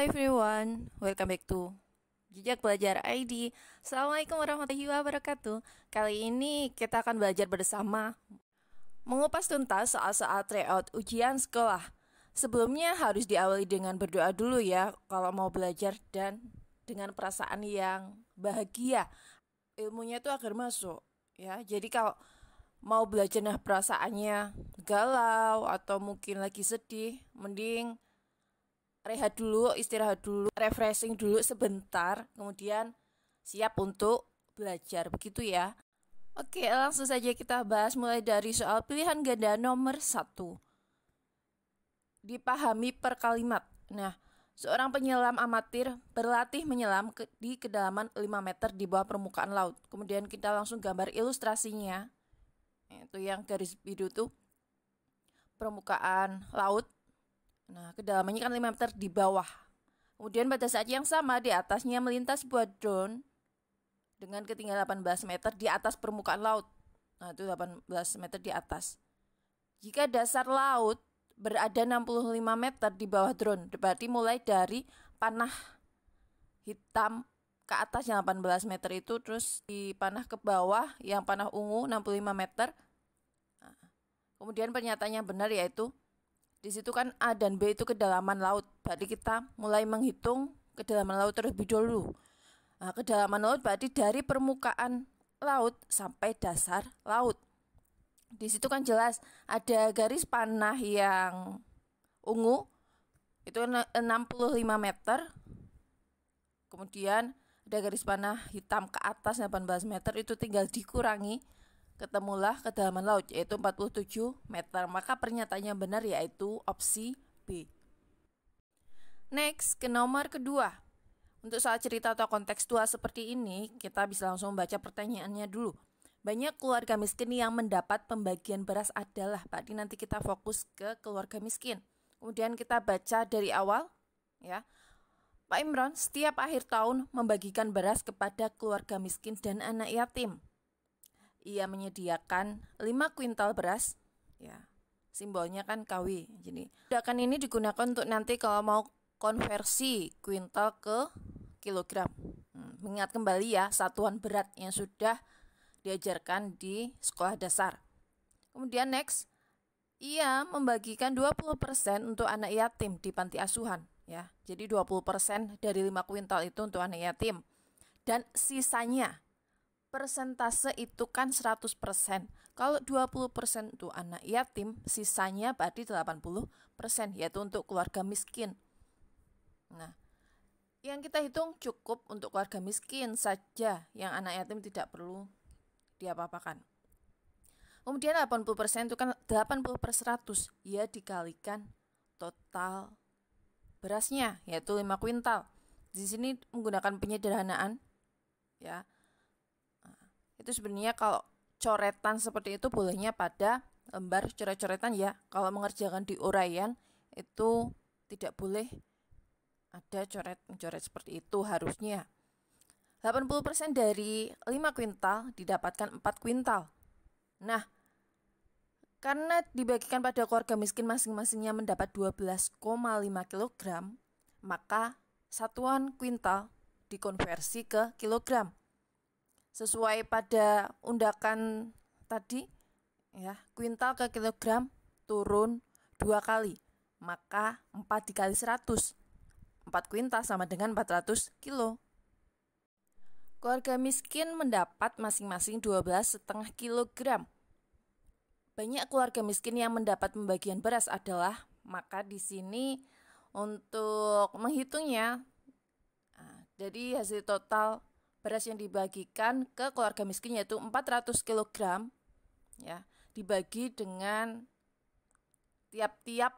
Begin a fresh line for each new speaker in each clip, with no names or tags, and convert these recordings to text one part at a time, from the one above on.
everyone, welcome back to Jejak Belajar ID. Assalamualaikum warahmatullahi wabarakatuh. Kali ini kita akan belajar bersama mengupas tuntas soal-soal tryout ujian sekolah. Sebelumnya harus diawali dengan berdoa dulu ya kalau mau belajar dan dengan perasaan yang bahagia. Ilmunya itu agar masuk ya. Jadi kalau mau belajar nah perasaannya galau atau mungkin lagi sedih, mending rehat dulu, istirahat dulu, refreshing dulu sebentar, kemudian siap untuk belajar, begitu ya. Oke, langsung saja kita bahas mulai dari soal pilihan ganda nomor 1. Dipahami per kalimat. Nah, seorang penyelam amatir berlatih menyelam di kedalaman 5 meter di bawah permukaan laut. Kemudian kita langsung gambar ilustrasinya. Itu yang garis biru tuh permukaan laut. Nah, kedalamannya kan 5 meter di bawah. Kemudian pada saat yang sama di atasnya melintas sebuah drone dengan ketinggian 18 meter di atas permukaan laut. Nah, itu 18 meter di atas. Jika dasar laut berada 65 meter di bawah drone, berarti mulai dari panah hitam ke atas yang 18 meter itu, terus di panah ke bawah yang panah ungu 65 meter. Nah, kemudian pernyataan yang benar yaitu di situ kan A dan B itu kedalaman laut. Berarti kita mulai menghitung kedalaman laut terlebih dulu. Nah, kedalaman laut berarti dari permukaan laut sampai dasar laut. Di situ kan jelas ada garis panah yang ungu itu 65 meter. Kemudian ada garis panah hitam ke atas 18 meter, itu tinggal dikurangi, ketemulah kedalaman laut yaitu 47 meter. Maka pernyataannya benar yaitu opsi B. Next, ke nomor kedua. Untuk soal cerita atau kontekstual seperti ini, kita bisa langsung membaca pertanyaannya dulu. Banyak keluarga miskin yang mendapat pembagian beras adalah, berarti nanti kita fokus ke keluarga miskin. Kemudian kita baca dari awal ya. Pak Imron setiap akhir tahun membagikan beras kepada keluarga miskin dan anak yatim. Ia menyediakan 5 kuintal beras, ya, simbolnya kan KW. Jadi, tindakan ini digunakan untuk nanti kalau mau konversi kuintal ke kilogram. Mengingat kembali ya satuan berat yang sudah diajarkan di sekolah dasar. Kemudian next, ia membagikan 20% untuk anak yatim di panti asuhan, ya. Jadi 20% dari 5 kuintal itu untuk anak yatim. Dan sisanya persentase itu kan 100%. Kalau 20% itu anak yatim, sisanya berarti 80%, yaitu untuk keluarga miskin. Nah, yang kita hitung cukup untuk keluarga miskin saja, yang anak yatim tidak perlu diapa-apakan. Kemudian 80% itu kan 80 per 100, ya dikalikan total berasnya, yaitu 5 kuintal. Di sini menggunakan penyederhanaan, ya. Itu sebenarnya kalau coretan seperti itu bolehnya pada lembar coret-coretan ya. Kalau mengerjakan di uraian itu tidak boleh ada coret-coret seperti itu harusnya. 80% dari 5 kuintal didapatkan 4 kuintal. Nah, karena dibagikan pada keluarga miskin masing-masingnya mendapat 12,5 kg, maka satuan kuintal dikonversi ke kilogram. Sesuai pada undakan tadi ya, kuintal ke kilogram turun 2 kali, maka 4 dikali 100, 4 kuintal sama dengan 400 kilo. Keluarga miskin mendapat masing-masing 12,5 kilogram. Banyak keluarga miskin yang mendapat pembagian beras adalah, maka di sini untuk menghitungnya, jadi hasil total beras yang dibagikan ke keluarga miskin yaitu 400 kg, ya, dibagi dengan tiap-tiap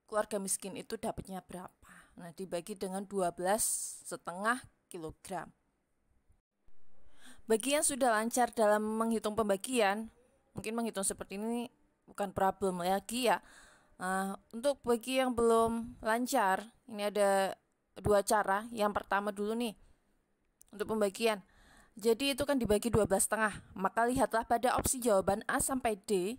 keluarga miskin itu dapatnya berapa. Nah, dibagi dengan 12,5 kg. Bagi yang sudah lancar dalam menghitung pembagian, mungkin menghitung seperti ini bukan problem lagi ya. Untuk bagi yang belum lancar, ini ada 2 cara. Yang pertama dulu nih, untuk pembagian. Jadi itu kan dibagi 12,5. Maka lihatlah pada opsi jawaban A sampai D.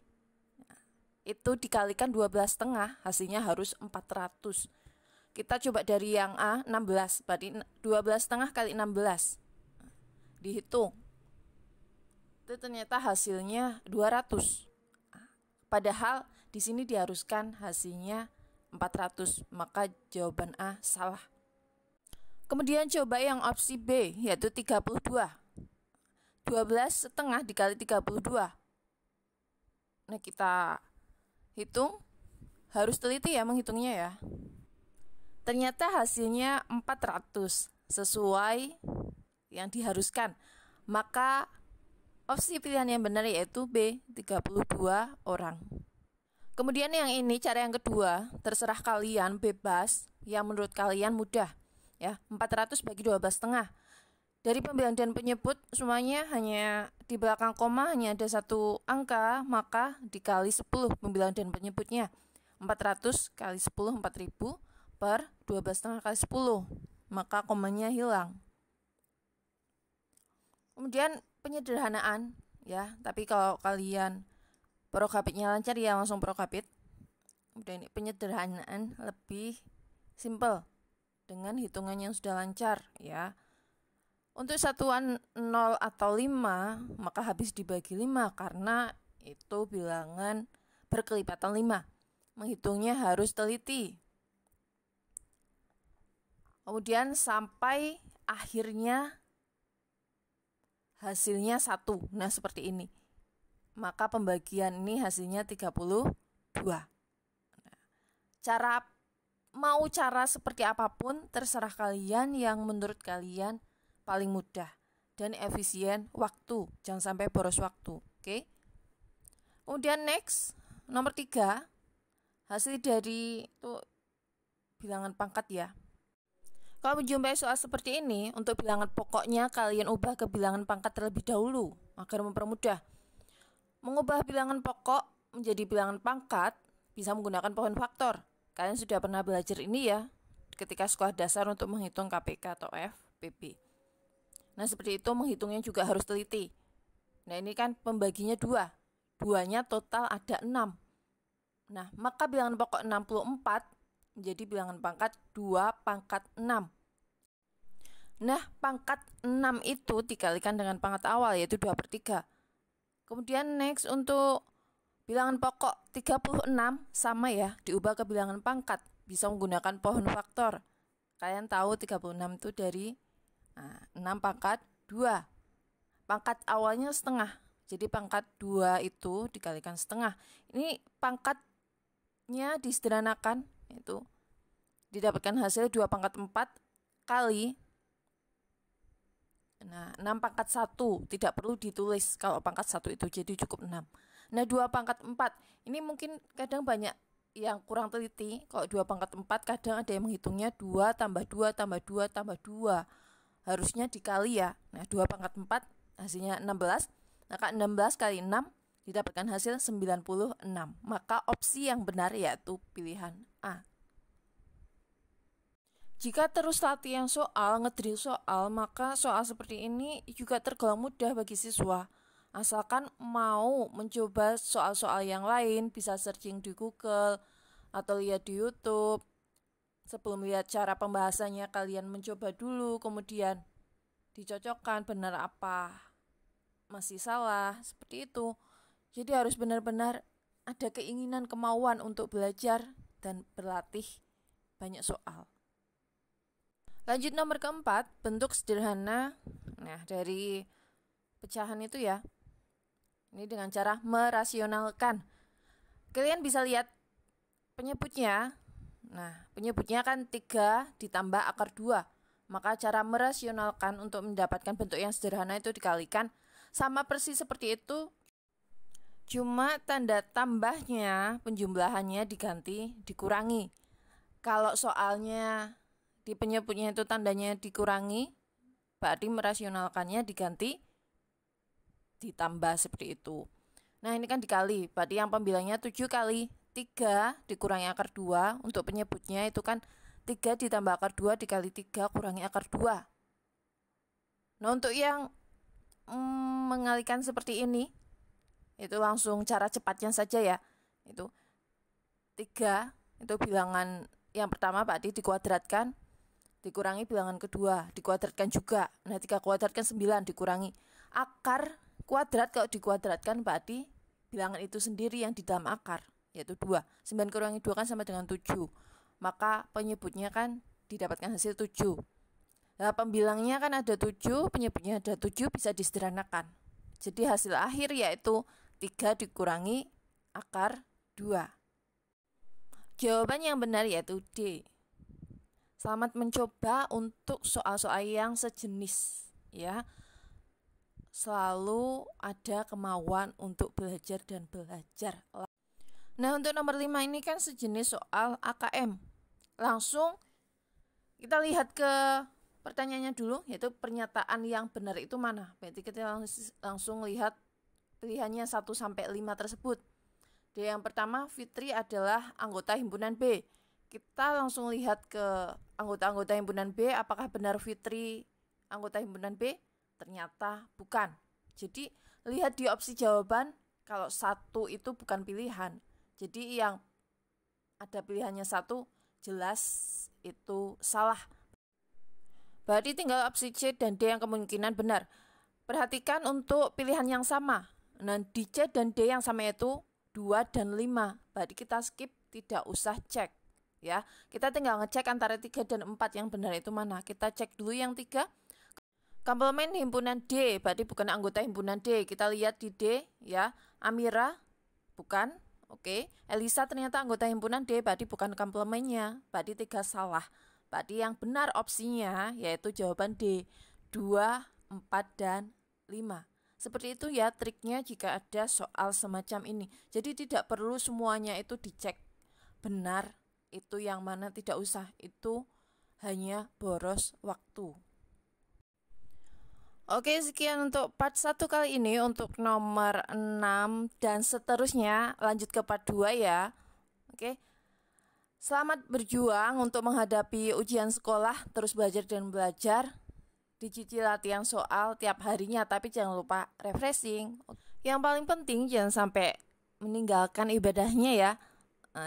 Itu dikalikan 12,5, hasilnya harus 400. Kita coba dari yang A, 16. Berarti 12,5 kali 16. Dihitung. Itu ternyata hasilnya 200. Padahal di sini diharuskan hasilnya 400. Maka jawaban A salah. Kemudian coba yang opsi B, yaitu 32. 12,5 dikali 32. Nah, kita hitung. Harus teliti ya menghitungnya ya. Ternyata hasilnya 400 sesuai yang diharuskan. Maka opsi pilihan yang benar yaitu B, 32 orang. Kemudian yang ini, cara yang kedua, terserah kalian, bebas, yang menurut kalian mudah. Ya, 400 bagi 12,5. Dari pembilang dan penyebut semuanya hanya di belakang koma hanya ada satu angka, maka dikali 10 pembilang dan penyebutnya. 400 kali 10 4.000 per 12,5 kali 10. Maka komanya hilang. Kemudian penyederhanaan ya, tapi kalau kalian prokapitnya lancar ya langsung prokapit. Kemudian ini penyederhanaan lebih simple dengan hitungan yang sudah lancar ya. Untuk satuan 0 atau 5, maka habis dibagi 5 karena itu bilangan berkelipatan 5. Menghitungnya harus teliti. Kemudian sampai akhirnya hasilnya 1. Nah, seperti ini. Maka pembagian ini hasilnya 32. Nah, cara seperti apapun terserah kalian yang menurut kalian paling mudah dan efisien waktu, jangan sampai boros waktu. Oke. Kemudian next, nomor 3, hasil dari itu bilangan pangkat ya. Kalau menjumpai soal seperti ini, untuk bilangan pokoknya kalian ubah ke bilangan pangkat terlebih dahulu agar mempermudah. Mengubah bilangan pokok menjadi bilangan pangkat bisa menggunakan pohon faktor. Kalian sudah pernah belajar ini ya ketika sekolah dasar untuk menghitung KPK atau FPB. Nah, seperti itu menghitungnya juga harus teliti. Nah, ini kan pembaginya 2. 2-nya total ada 6. Nah, maka bilangan pokok 64 menjadi bilangan pangkat 2 pangkat 6. Nah, pangkat 6 itu dikalikan dengan pangkat awal yaitu 2/3. Kemudian next untuk bilangan pokok 36 sama ya, diubah ke bilangan pangkat. Bisa menggunakan pohon faktor. Kalian tahu 36 itu dari 6 pangkat 2. Pangkat awalnya setengah. Jadi pangkat 2 itu dikalikan setengah. Ini pangkatnya disederhanakan, yaitu didapatkan hasil 2 pangkat 4 kali 6 pangkat 1. Tidak perlu ditulis kalau pangkat 1 itu, jadi cukup 6. Nah, 2 pangkat 4. Ini mungkin kadang banyak yang kurang teliti. Kalau 2 pangkat 4 kadang ada yang menghitungnya 2 tambah 2 tambah 2 tambah 2. Harusnya dikali ya. Nah, 2 pangkat 4 hasilnya 16. Maka 16 kali 6 didapatkan hasil 96. Maka opsi yang benar yaitu pilihan A. Jika terus latihan soal, ngedrill soal, maka soal seperti ini juga tergolong mudah bagi siswa. Asalkan mau mencoba soal-soal yang lain, bisa searching di Google atau lihat di YouTube. Sebelum lihat cara pembahasannya, kalian mencoba dulu, kemudian dicocokkan benar apa masih salah, seperti itu. Jadi harus benar-benar ada keinginan, kemauan untuk belajar dan berlatih banyak soal. Lanjut nomor keempat, bentuk sederhana. Nah, dari pecahan itu ya, ini dengan cara merasionalkan. Kalian bisa lihat penyebutnya. Nah, penyebutnya kan 3 ditambah akar 2. Maka cara merasionalkan untuk mendapatkan bentuk yang sederhana itu dikalikan. Sama persis seperti itu. Cuma tanda tambahnya, penjumlahannya diganti, dikurangi. Kalau soalnya di penyebutnya itu tandanya dikurangi, berarti merasionalkannya diganti, ditambah seperti itu. Nah, ini kan dikali. Berarti yang pembilangnya 7 kali 3 dikurangi akar 2. Untuk penyebutnya itu kan 3 ditambah akar 2 dikali 3 kurangi akar 2. Nah, untuk yang mengalihkan seperti ini, itu langsung cara cepatnya saja ya. Itu 3, itu bilangan Yang pertama Pak Adi dikuadratkan, dikurangi bilangan kedua, dikuadratkan juga. Nah 3 kuadratkan 9 dikurangi. Akar kuadrat kalau dikuadratkan Pak Adi, bilangan itu sendiri yang di dalam akar, yaitu 2. 9 kurangi 2 kan sama dengan 7. Maka penyebutnya kan didapatkan hasil 7. Nah pembilangnya kan ada 7, penyebutnya ada 7, bisa disederhanakan. Jadi hasil akhir yaitu 3 dikurangi akar 2. Jawaban yang benar yaitu D. Selamat mencoba untuk soal-soal yang sejenis ya. Selalu ada kemauan untuk belajar dan belajar. Nah untuk nomor 5 ini kan sejenis soal AKM. Langsung kita lihat ke pertanyaannya dulu, yaitu pernyataan yang benar itu mana. Berarti kita langsung lihat pilihannya 1-5 tersebut. Yang pertama, Fitri adalah anggota himpunan B. Kita langsung lihat ke anggota-anggota himpunan B, apakah benar Fitri anggota himpunan B? Ternyata bukan. Jadi lihat di opsi jawaban, kalau 1 itu bukan pilihan. Jadi yang ada pilihannya 1 jelas itu salah. Berarti tinggal opsi C dan D yang kemungkinan benar. Perhatikan untuk pilihan yang sama. Nah di C dan D yang sama itu 2 dan 5. Berarti kita skip, tidak usah cek ya. Kita tinggal ngecek antara 3 dan 4 yang benar itu mana. Kita cek dulu yang 3. Komplement himpunan D, berarti bukan anggota himpunan D. Kita lihat di D ya. Amira bukan. Oke. Elisa ternyata anggota himpunan D, berarti bukan komplemennya. Berarti 3 salah. Berarti yang benar opsinya yaitu jawaban D. 2, 4 dan 5. Seperti itu ya triknya jika ada soal semacam ini. Jadi tidak perlu semuanya itu dicek benar itu yang mana, tidak usah. Itu hanya boros waktu. Oke, sekian untuk part 1 kali ini. Untuk nomor 6 dan seterusnya lanjut ke part 2 ya. Oke. Selamat berjuang untuk menghadapi ujian sekolah. Terus belajar dan belajar. Dicuci latihan soal tiap harinya, tapi jangan lupa refreshing. Yang paling penting jangan sampai meninggalkan ibadahnya ya.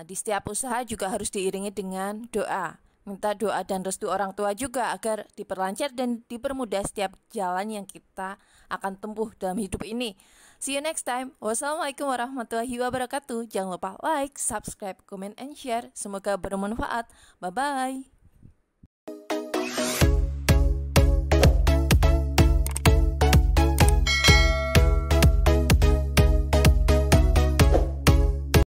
Di setiap usaha juga harus diiringi dengan doa. Minta doa dan restu orang tua juga agar diperlancar dan dipermudah setiap jalan yang kita akan tempuh dalam hidup ini. See you next time. Wassalamualaikum warahmatullahi wabarakatuh. Jangan lupa like, subscribe, comment, and share. Semoga bermanfaat. Bye-bye.